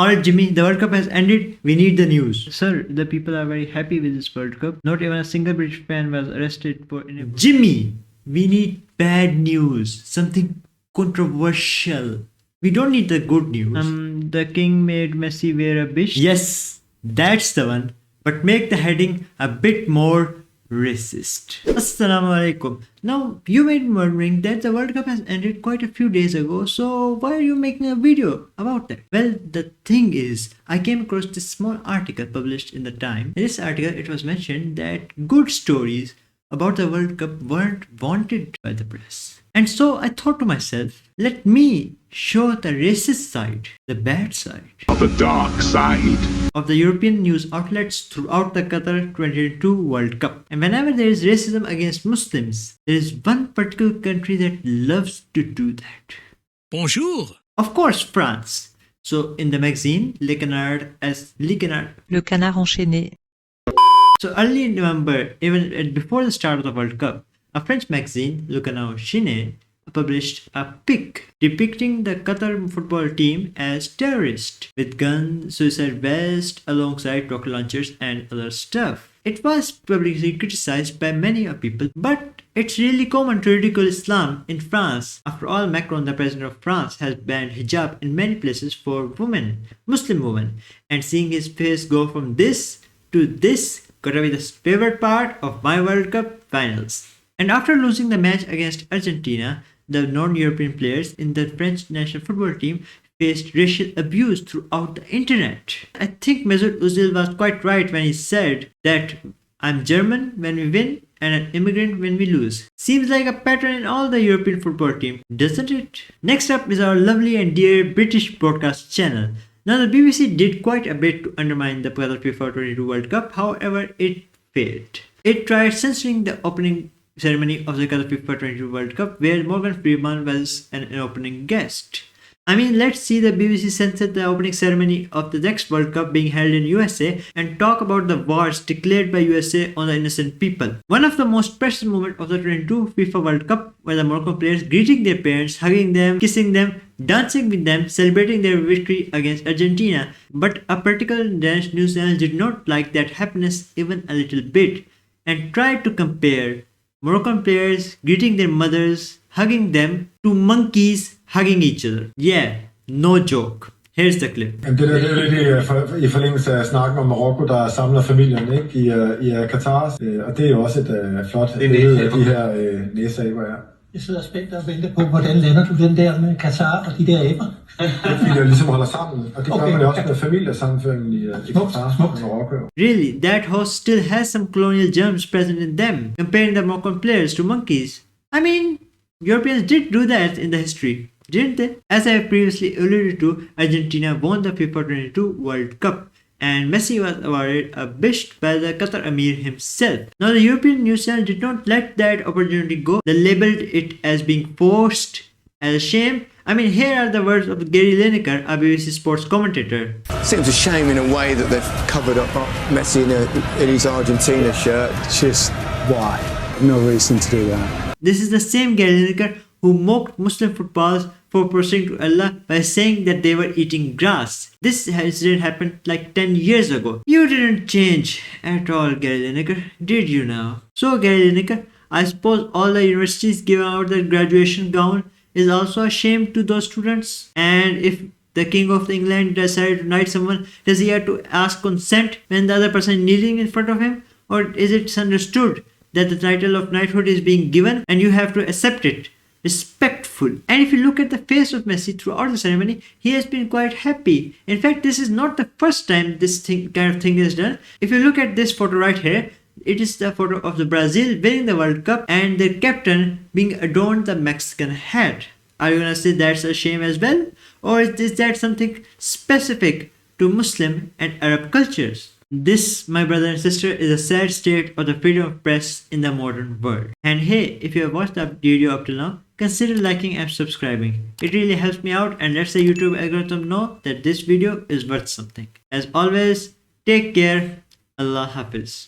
Alright, Jimmy, the World Cup has ended. We need the news. Sir, the people are very happy with this World Cup. Not even a single British fan was arrested for Jimmy, we need bad news. Something controversial. We don't need the good news. The king made Messi wear a Bisht. Yes, that's the one. But make the heading a bit more racist. Assalamu alaikum. Now, you may be wondering that the World Cup has ended quite a few days ago, so why are you making a video about that? Well, the thing is, I came across this small article published in the Time. In this article, it was mentioned that good stories about the World Cup weren't wanted by the press. And so I thought to myself, let me show the racist side, the bad side, the dark side of the European news outlets throughout the Qatar 2022 World Cup. And whenever there is racism against Muslims, there is one particular country that loves to do that. Bonjour. Of course, France. So in the magazine, Le Canard. Le canard enchaîné. So early in November, even before the start of the World Cup, a French magazine, Le Canard enchaîné, published a pic depicting the Qatar football team as terrorists with guns, suicide vests, alongside rocket launchers and other stuff. It was publicly criticized by many people, but it's really common to ridicule Islam in France. After all, Macron, the president of France, has banned hijab in many places for women, Muslim women, and seeing his face go from this to this gotta be the favorite part of my World Cup finals. And after losing the match against Argentina, the non-European players in the French national football team faced racial abuse throughout the internet. I think Mesut Özil was quite right when he said that I'm German when we win and an immigrant when we lose. Seems like a pattern in all the European football team, doesn't it? Next up is our lovely and dear British broadcast channel. Now the BBC did quite a bit to undermine the Qatar FIFA 22 World Cup, however it failed. It tried censoring the opening ceremony of the Qatar FIFA 22 World Cup, where Morgan Freeman was an opening guest. I mean, let's see the BBC censor the opening ceremony of the next World Cup being held in USA and talk about the wars declared by USA on the innocent people. One of the most precious moments of the 22 FIFA World Cup were the Moroccan players greeting their parents, hugging them, kissing them, dancing with them, celebrating their victory against Argentina. But a particular Danish news channel did not like that happiness even a little bit and tried to compare Moroccan players greeting their mothers, hugging them, to monkeys hugging each other. Yeah, no joke. Here's the clip. Det er lidt i forlængelse af snakken om Marokko, der samler familien ikke, i Qatar. Og det er jo også et flot billede af de her næseaber, ja. Jeg sidder spændt og venter på, hvordan lander du den der med Qatar og de der aber? Det er fordi, der ligesom holder sammen, og det gør man jo også med familiesammenføringen i Qatar og Marokko. Really, that host still has some colonial germs present in them, comparing the Moroccan players to monkeys. I mean, Europeans did do that in the history, didn't they? As I have previously alluded to, Argentina won the FIFA 22 World Cup, and Messi was awarded a Bisht by the Qatar Emir himself. Now the European news channel did not let that opportunity go. They labeled it as being forced, as a shame. I mean, here are the words of Gary Lineker, a BBC Sports commentator. Seems a shame in a way that they've covered up Messi in his Argentina shirt. Just why? No reason to do that. This is the same Gary Lineker who mocked Muslim footballers for prostrate to Allah by saying that they were eating grass. This incident happened like 10 years ago. You didn't change at all, Gary Lineker, did you now? So Gary Lineker, I suppose all the universities giving out the graduation gown is also a shame to those students. And if the King of England decided to knight someone, does he have to ask consent when the other person is kneeling in front of him? Or is it understood that the title of knighthood is being given and you have to accept it? Respectful. And if you look at the face of Messi throughout the ceremony, he has been quite happy. In fact, this is not the first time this kind of thing is done. If you look at this photo right here, it is the photo of the Brazil winning the World Cup and their captain being adorned the Mexican hat. Are you gonna say that's a shame as well? Or is that something specific to Muslim and Arab cultures? This, my brother and sister, is a sad state of the freedom of press in the modern world. And hey, if you have watched the video up till now, consider liking and subscribing. It really helps me out and lets the YouTube algorithm know that this video is worth something. As always, take care. Allah Hafiz.